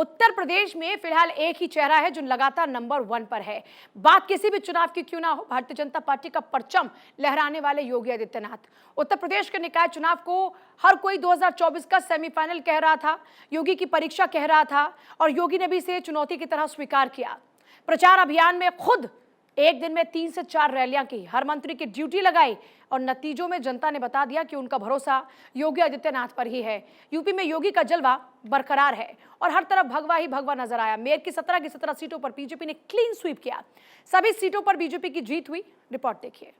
उत्तर प्रदेश में फिलहाल एक ही चेहरा है जो लगातार नंबर 1 पर है। बात किसी भी चुनाव की क्यों ना हो, भारतीय जनता पार्टी का परचम लहराने वाले योगी आदित्यनाथ। उत्तर प्रदेश के निकाय चुनाव को हर कोई 2024 का सेमीफाइनल कह रहा था, योगी की परीक्षा कह रहा था और योगी ने भी इसे चुनौती की तरह स्वीकार किया। प्रचार अभियान में खुद एक दिन में 3 से 4 रैलियां की, हर मंत्री की ड्यूटी लगाई और नतीजों में जनता ने बता दिया कि उनका भरोसा योगी आदित्यनाथ पर ही है। यूपी में योगी का जलवा बरकरार है और हर तरफ भगवा ही भगवा नजर आया। मेयर की 17 की 17 सीटों पर बीजेपी ने क्लीन स्वीप किया। सभी सीटों पर बीजेपी की जीत हुई। रिपोर्ट देखिए।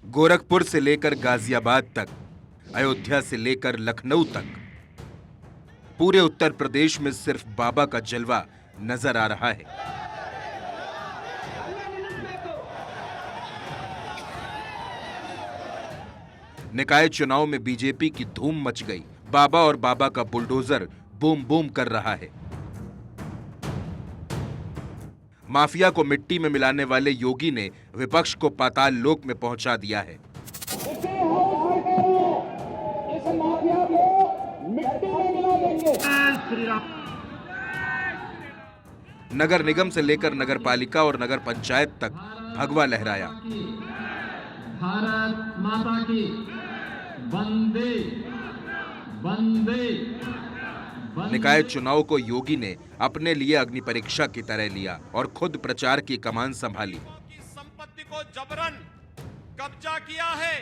गोरखपुर से लेकर गाजियाबाद तक, अयोध्या से लेकर लखनऊ तक, पूरे उत्तर प्रदेश में सिर्फ बाबा का जलवा नजर आ रहा है। निकाय चुनाव में बीजेपी की धूम मच गई। बाबा और बाबा का बुलडोजर बूम बूम कर रहा है। माफिया को मिट्टी में मिलाने वाले योगी ने विपक्ष को पाताल लोक में पहुंचा दिया है। इस माफिया को मिट्टी में मिला देंगे। नगर निगम से लेकर नगर पालिका और नगर पंचायत तक भगवा लहराया। भारत माता की वंदे वंदे। निकाय चुनाव को योगी ने अपने लिए अग्नि परीक्षा की तरह लिया और खुद प्रचार की कमान संभाली। संपत्ति को जबरन कब्जा किया है।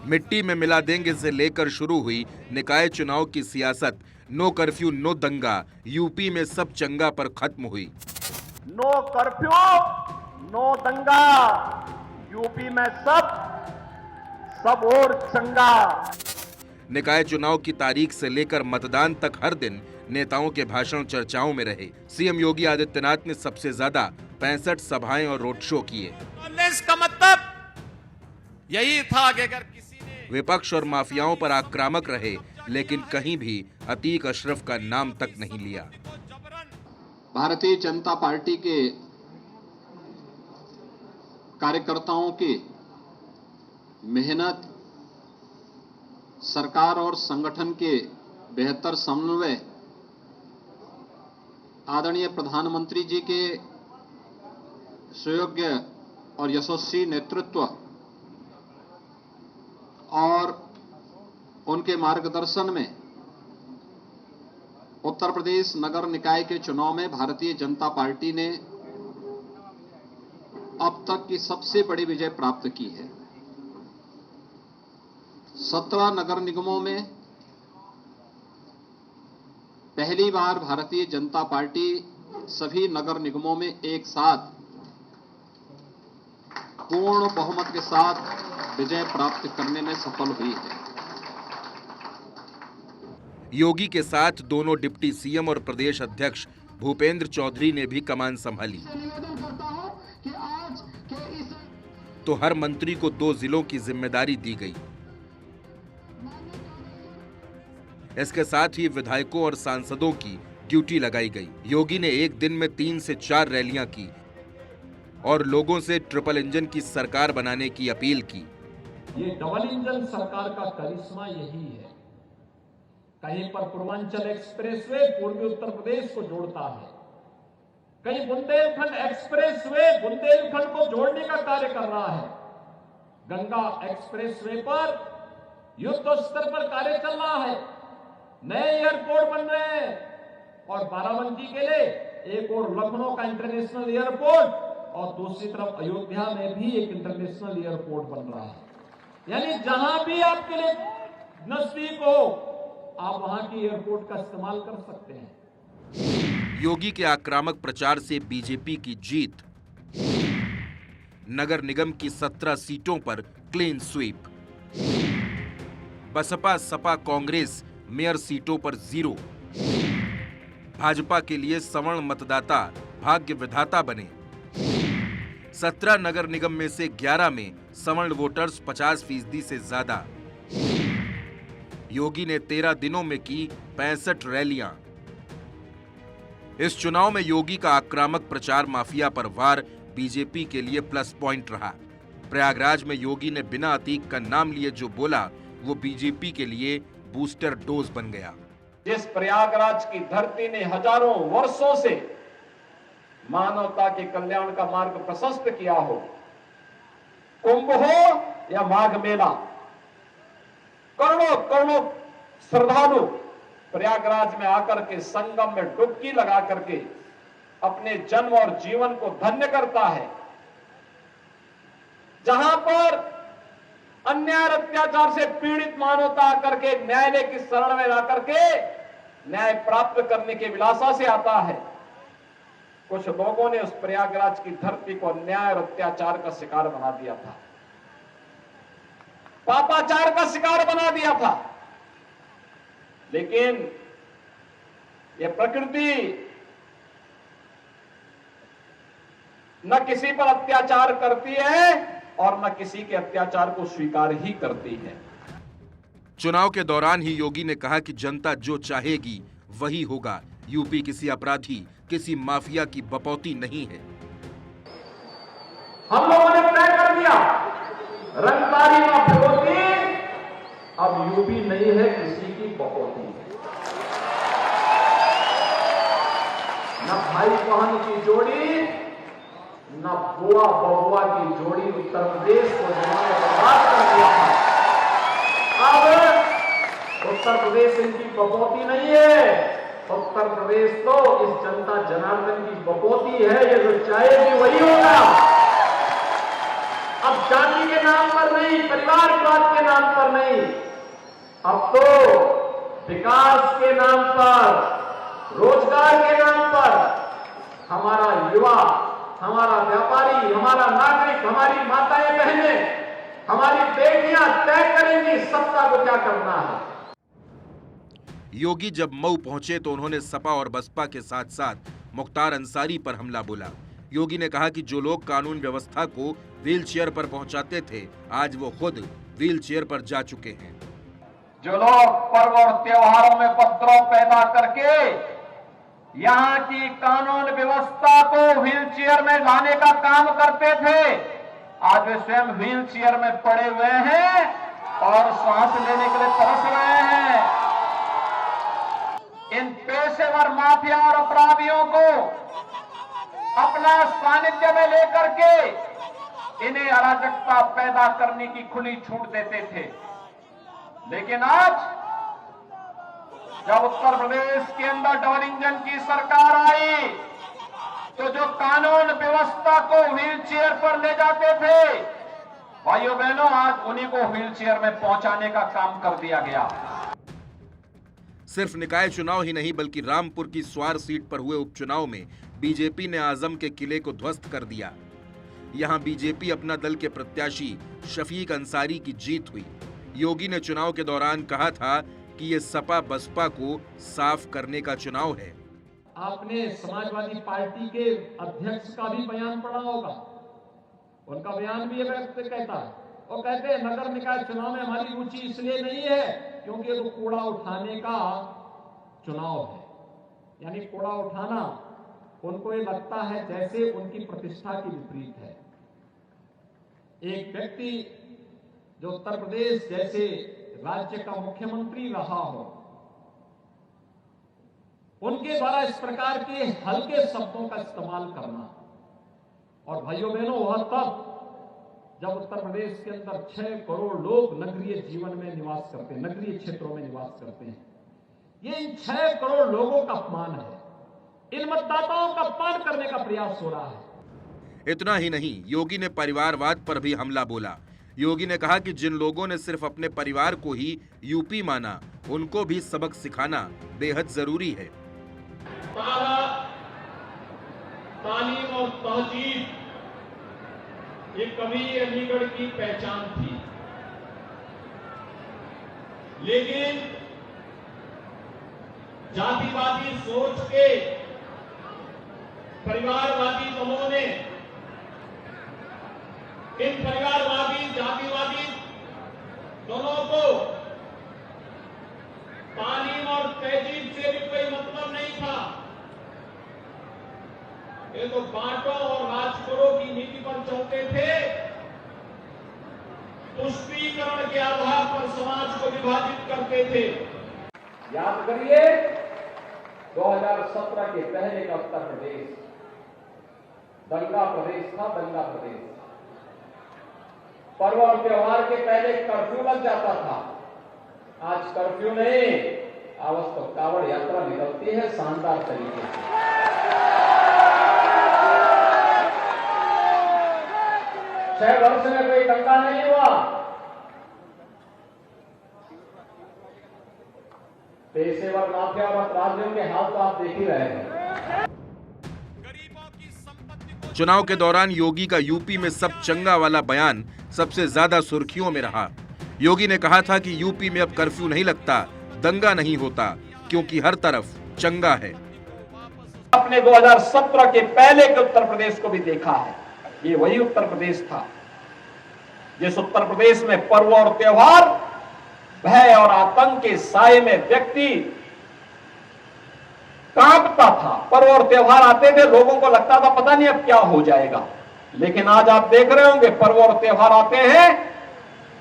मिट्टी में मिला देंगे से लेकर शुरू हुई निकाय चुनाव की सियासत, नो कर्फ्यू नो दंगा, यूपी में सब चंगा पर खत्म हुई। नो कर्फ्यू नो दंगा, यूपी में सब और चंगा। निकाय चुनाव की तारीख से लेकर मतदान तक हर दिन नेताओं के भाषण चर्चाओं में रहे। सीएम योगी आदित्यनाथ ने सबसे ज्यादा 65 सभाएं और रोड शो किए। का मतलब यही था कि अगर किसी ने विपक्ष और माफियाओं पर आक्रामक रहे, लेकिन कहीं भी अतीक अशरफ का नाम तक नहीं लिया। भारतीय जनता पार्टी के कार्यकर्ताओं की मेहनत, सरकार और संगठन के बेहतर समन्वय, आदरणीय प्रधानमंत्री जी के सुयोग्य और यशस्वी नेतृत्व और उनके मार्गदर्शन में उत्तर प्रदेश नगर निकाय के चुनाव में भारतीय जनता पार्टी ने अब तक की सबसे बड़ी विजय प्राप्त की है। 17 नगर निगमों में पहली बार भारतीय जनता पार्टी सभी नगर निगमों में एक साथ पूर्ण बहुमत के साथ विजय प्राप्त करने में सफल हुई है। योगी के साथ दोनों डिप्टी सीएम और प्रदेश अध्यक्ष भूपेंद्र चौधरी ने भी कमान संभाली। तो हर मंत्री को 2 जिलों की जिम्मेदारी दी गई। इसके साथ ही विधायकों और सांसदों की ड्यूटी लगाई गई। योगी ने एक दिन में 3 से 4 रैलियां की और लोगों से ट्रिपल इंजन की सरकार बनाने की अपील की। ये डबल इंजन सरकार का करिश्मा यही है। कहीं पर पूर्वांचल एक्सप्रेसवे पूर्वी उत्तर प्रदेश को जोड़ता है, कहीं बुंदेलखंड एक्सप्रेसवे बुंदेलखंड को जोड़ने का कार्य कर रहा है। गंगा एक्सप्रेसवे पर युद्ध स्तर पर कार्य चल रहा है। नए एयरपोर्ट बन रहे हैं और बाराबंकी के लिए एक और लखनऊ का इंटरनेशनल एयरपोर्ट और दूसरी तरफ अयोध्या में भी एक इंटरनेशनल एयरपोर्ट बन रहा है। यानी जहां भी आपके लिए नजदीक हो, आप वहां की एयरपोर्ट का इस्तेमाल कर सकते हैं। योगी के आक्रामक प्रचार से बीजेपी की जीत। नगर निगम की 17 सीटों पर clean sweep. Baspa Sapa Congress mayor सीटों पर 0। भाजपा के लिए सवर्ण मतदाता भाग्य विधाता बने। 17 नगर निगम में से 11 में सवर्ण वोटर्स 50% से ज्यादा। योगी ने 13 दिनों में की 65 रैलियां। इस चुनाव में योगी का आक्रामक प्रचार माफिया पर वार बीजेपी के लिए प्लस पॉइंट रहा। प्रयागराज में योगी ने बिना अतीक का नाम लिए जो बोला, वो बीजेपी के लिए बूस्टर डोज बन गया। जिस प्रयागराज की धरती ने हजारों वर्षों से मानवता के कल्याण का मार्ग प्रशस्त किया हो, कुंभ हो या माघ मेला, करोड़ों करोड़ों श्रद्धालु प्रयागराज में आकर के संगम में डुबकी लगा करके अपने जन्म और जीवन को धन्य करता है। जहां पर अन्याय और अत्याचार से पीड़ित मानवता आकर के न्यायालय की शरण में आकर के न्याय प्राप्त करने की विलासा से आता है। कुछ लोगों ने उस प्रयागराज की धरती को अन्याय और अत्याचार का शिकार बना दिया था, पापाचार का शिकार बना दिया था। लेकिन यह प्रकृति न किसी पर अत्याचार करती है और न किसी के अत्याचार को स्वीकार ही करती है। चुनाव के दौरान ही योगी ने कहा कि जनता जो चाहेगी वही होगा। यूपी किसी अपराधी, किसी माफिया की बपौती नहीं है। हम लोगों ने तय कर दिया, रंगदारी माफियोती अब यूपी नहीं है, किसी की बपौती है। न भाई बहन की जोड़ी, न बुआ बबुआ की जोड़ी उत्तर प्रदेश को जिन्होंने बर्बाद कर दिया था, अब उत्तर प्रदेश इनकी बपौती नहीं है। उत्तर प्रदेश तो इस जनता जनार्दन की बपौती है। ये जो चाहेगी वही होगा। अब जाति के नाम पर नहीं, परिवारवाद के नाम पर नहीं, अब तो विकास के नाम पर, रोजगार के नाम पर हमारा युवा, हमारा व्यापारी, हमारा नागरिक, हमारी माताएं बहनें, हमारी बेटियां तय करेंगी सत्ता को क्या करना है। योगी जब मऊ पहुंचे तो उन्होंने सपा और बसपा के साथ साथ मुख्तार अंसारी पर हमला बोला। योगी ने कहा कि जो लोग कानून व्यवस्था को व्हीलचेयर पर पहुंचाते थे, आज वो खुद व्हीलचेयर पर जा चुके हैं। जो लोग पर्व और त्योहारों में उपद्रव पैदा करके यहाँ की कानून व्यवस्था को व्हीलचेयर में लाने का काम करते थे, आज वे स्वयं व्हीलचेयर में पड़े हुए हैं और सांस लेने के लिए तरस रहे हैं। इन पेशेवर माफिया और अपराधियों को अपना सानिध्य में लेकर के इन्हें अराजकता पैदा करने की खुली छूट देते थे। लेकिन आज जब उत्तर प्रदेश के अंदर डबल इंजन की सरकार आई तो जो कानून व्यवस्था को व्हीलचेयर पर ले जाते थे, भाइयों बहनों, आज उन्हीं को व्हीलचेयर में पहुंचाने का काम कर दिया गया। सिर्फ निकाय चुनाव ही नहीं बल्कि रामपुर की स्वार सीट पर हुए उपचुनाव में बीजेपी ने आजम के किले को ध्वस्त कर दिया। यहां बीजेपी अपना दल के प्रत्याशी शफीक अंसारी की जीत हुई। योगी ने चुनाव के दौरान कहा था कि ये सपा बसपा को साफ करने का चुनाव है। आपने समाजवादी पार्टी के अध्यक्ष का भी बयान पढ़ा होगा। उनका बयान भी ये कहता है, वो कहते हैं नगर निकाय चुनाव में हमारी रुचि इसलिए नहीं है क्योंकि ये तो कूड़ा उठाने का चुनाव है। यानी कूड़ा उठाना उनको ये लगता है जैसे उनकी प्रतिष्ठा की विपरीत है। एक व्यक्ति जो उत्तर प्रदेश जैसे राज्य का मुख्यमंत्री रहा हो, उनके द्वारा इस प्रकार के हल्के शब्दों का इस्तेमाल करना, और भाइयों बहनों, वह तब जब उत्तर प्रदेश के अंदर 6 करोड़ लोग नगरीय जीवन में निवास करते हैं, नगरीय क्षेत्रों में निवास करते हैं। ये इन 6 करोड़ लोगों का अपमान है। इन मतदाताओं का अपमान करने का प्रयास हो रहा है। इतना ही नहीं, योगी ने परिवारवाद पर भी हमला बोला। योगी ने कहा कि जिन लोगों ने सिर्फ अपने परिवार को ही यूपी माना, उनको भी सबक सिखाना बेहद जरूरी है। तालीम और तहजीब ये कभी अलीगढ़ की पहचान थी, लेकिन जातिवादी सोच के परिवारवादी दलों ने इन परिवारवादी जातिवादी दोनों को तालीम और तहजीब से भी कोई मतलब नहीं था। ये तो बांटो और राज करो की नीति पर चलते थे। तुष्टीकरण के आधार पर समाज को विभाजित करते थे। याद करिए 2017 के पहले का उत्तर प्रदेश दंगा प्रदेश था, दंगा प्रदेश। पर्व और त्योहार के पहले कर्फ्यू लग जाता था, आज कर्फ्यू नहीं, आज तो कावड़ यात्रा निकलती है शानदार तरीके से। 6 वर्ष में कोई दंगा नहीं हुआ। पेशेवर माफिया और अपराधियों के हाल तो आप देख ही रहे हैं। चुनाव के दौरान योगी का यूपी में सब चंगा वाला बयान सबसे ज्यादा सुर्खियों में रहा। योगी ने कहा था कि यूपी में अब कर्फ्यू नहीं लगता, दंगा नहीं होता, क्योंकि हर तरफ चंगा है। आपने 2017 के पहले के उत्तर प्रदेश को भी देखा है, ये वही उत्तर प्रदेश था जिस उत्तर प्रदेश में पर्व और त्योहार, भय और आतंक के साए में व्यक्ति कांपता था। पर्व और त्योहार आते थे, लोगों को लगता था पता नहीं अब क्या हो जाएगा, लेकिन आज आप देख रहे होंगे पर्व और त्योहार आते हैं,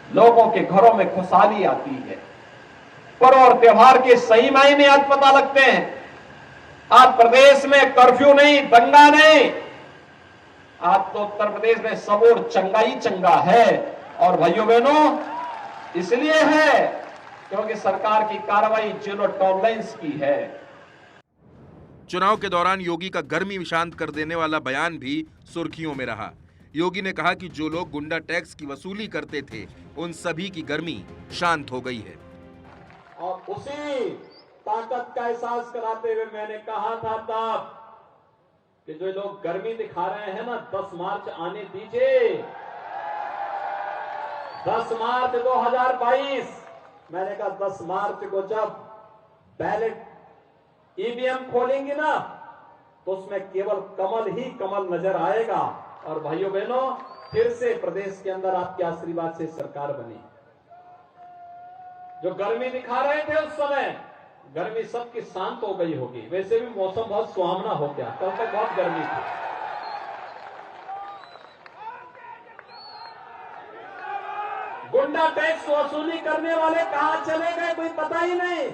लोगों के घरों में खुशहाली आती है। पर्व और त्योहार के सही मायने आज पता लगते हैं। आज प्रदेश में कर्फ्यू नहीं, दंगा नहीं, आज तो उत्तर प्रदेश में सब और चंगा ही चंगा है। और भाइयों बहनों, इसलिए है क्योंकि सरकार की कार्रवाई जीरो टॉलरेंस की है। चुनाव के दौरान योगी का गर्मी शांत कर देने वाला बयान भी सुर्खियों में रहा। योगी ने कहा कि जो लोग गुंडा टैक्स की वसूली करते थे, उन सभी की गर्मी शांत हो गई है। और उसी ताकत का एहसास कराते हुए मैंने कहा था तब कि जो लोग गर्मी दिखा रहे हैं ना, 10 मार्च आने दीजिए। 10 मार्च 2022, मैंने कहा 10 मार्च को जब बैलेट ईवीएम खोलेंगे ना, तो उसमें केवल कमल ही कमल नजर आएगा। और भाइयों बहनों, फिर से प्रदेश के अंदर आपके आशीर्वाद से सरकार बनी। जो गर्मी दिखा रहे थे उस समय, गर्मी सबकी शांत हो गई होगी। वैसे भी मौसम बहुत सुहावना हो गया, कल तक बहुत गर्मी थी। गुंडा टैक्स वसूली करने वाले कहां चले गए, कोई पता ही नहीं।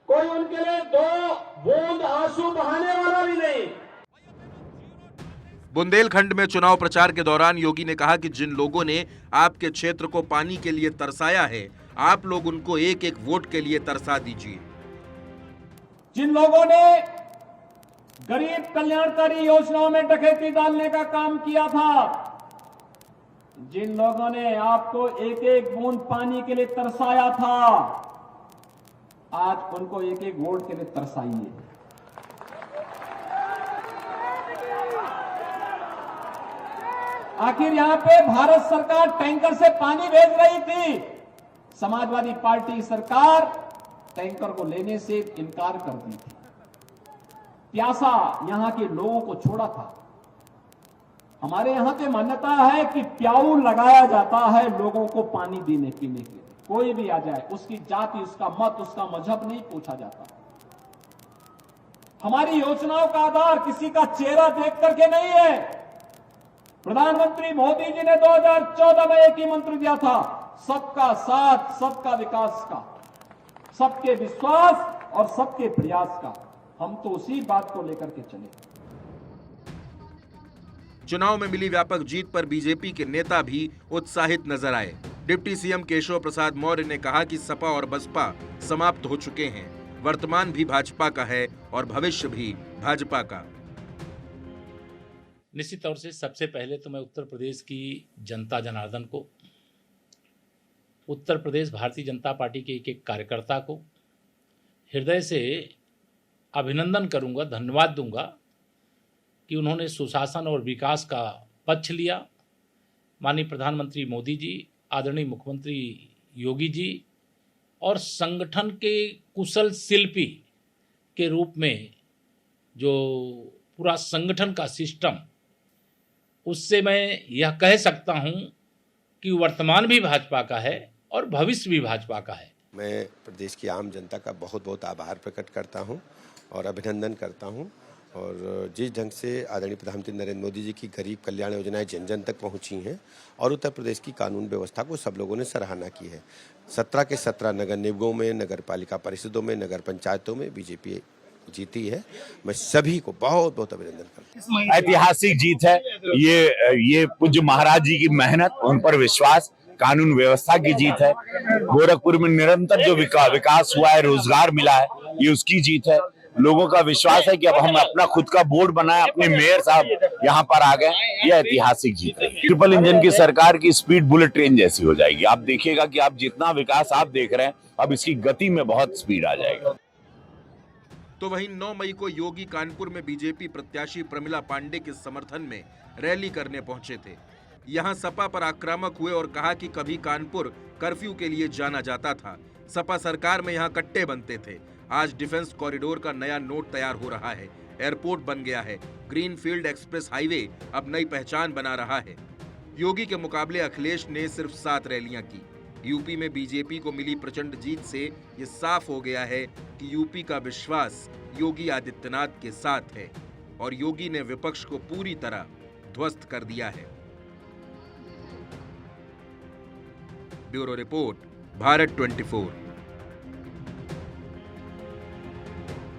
कोई उनके लिए 2 बूंद आंसू बहाने वाला भी नहीं। बुंदेलखंड में चुनाव प्रचार के दौरान योगी ने कहा कि जिन लोगों ने आपके क्षेत्र को पानी के लिए तरसाया है, आप लोग उनको एक एक वोट के लिए तरसा दीजिए। जिन लोगों ने गरीब कल्याणकारी योजनाओं में डकैती डालने का काम किया था, जिन लोगों ने आपको एक एक बूंद पानी के लिए तरसाया था, आज उनको एक एक वोट के लिए तरसाइए। आखिर यहां पे भारत सरकार टैंकर से पानी भेज रही थी, समाजवादी पार्टी सरकार टैंकर को लेने से इनकार कर दी थी। प्यासा यहां के लोगों को छोड़ा था। हमारे यहां की मान्यता है कि प्याऊ लगाया जाता है लोगों को पानी देने पीने के लिए। कोई भी आ जाए, उसकी जाति, उसका मत, उसका मजहब नहीं पूछा जाता। हमारी योजनाओं का आधार किसी का चेहरा देख करके नहीं है। प्रधानमंत्री मोदी जी ने 2014 में एक ही मंत्र दिया था, सबका साथ, सबका विकास का, सबके विश्वास और सबके प्रयास का। हम तो उसी बात को लेकर के चले। चुनाव में मिली व्यापक जीत पर बीजेपी के नेता भी उत्साहित नजर आए। डिप्टी सीएम केशव प्रसाद मौर्य ने कहा कि सपा और बसपा समाप्त हो चुके हैं, वर्तमान भी भाजपा का है और भविष्य भी भाजपा का। निश्चित तौर से सबसे पहले तो मैं उत्तर प्रदेश की जनता जनार्दन को, उत्तर प्रदेश भारतीय जनता पार्टी के एक एक कार्यकर्ता को हृदय से अभिनंदन करूंगा, धन्यवाद दूंगा कि उन्होंने सुशासन और विकास का पक्ष लिया। माननीय प्रधानमंत्री मोदी जी, आदरणीय मुख्यमंत्री योगी जी और संगठन के कुशल शिल्पी के रूप में जो पूरा संगठन का सिस्टम, उससे मैं यह कह सकता हूं कि वर्तमान भी भाजपा का है और भविष्य भी भाजपा का है। मैं प्रदेश की आम जनता का बहुत बहुत आभार प्रकट करता हूं और अभिनंदन करता हूं और जिस ढंग से आदरणीय प्रधानमंत्री नरेंद्र मोदी जी की गरीब कल्याण योजनाएं जन जन तक पहुंची हैं और उत्तर प्रदेश की कानून व्यवस्था को सब लोगों ने सराहना की है। 17 के 17 नगर निगमों में, नगर पालिका परिषदों में, नगर पंचायतों में बीजेपी जीती है। मैं सभी को बहुत बहुत अभिनंदन करता हूँ। ऐतिहासिक जीत है ये पूज्य महाराज जी की मेहनत, उन पर विश्वास, कानून व्यवस्था की जीत है। गोरखपुर में निरंतर जो विकास हुआ है, रोजगार मिला है, ये उसकी जीत है। लोगों का विश्वास है कि अब हम अपना खुद का बोर्ड बनाए, अपने मेयर साहब यहाँ पर आ गए, ये ऐतिहासिक जीत है। ट्रिपल इंजन की सरकार की स्पीड बुलेट ट्रेन जैसी हो जाएगी। आप देखिएगा कि आप जितना विकास आप देख रहे हैं, अब इसकी गति में बहुत स्पीड आ जाएगा। तो वहीं 9 मई को योगी कानपुर में बीजेपी प्रत्याशी प्रमिला पांडे के समर्थन में रैली करने पहुंचे थे। यहां सपा पर आक्रामक हुए और कहा कि कभी कानपुर कर्फ्यू के लिए जाना जाता था, सपा सरकार में यहां कट्टे बनते थे। आज डिफेंस कॉरिडोर का नया नोट तैयार हो रहा है, एयरपोर्ट बन गया है, ग्रीनफील्ड एक्सप्रेस हाईवे अब नई पहचान बना रहा है। योगी के मुकाबले अखिलेश ने सिर्फ 7 रैलियां की। यूपी में बीजेपी को मिली प्रचंड जीत से ये साफ हो गया है कि यूपी का विश्वास योगी आदित्यनाथ के साथ है और योगी ने विपक्ष को पूरी तरह ध्वस्त कर दिया है। Bureau report, Bharat 24।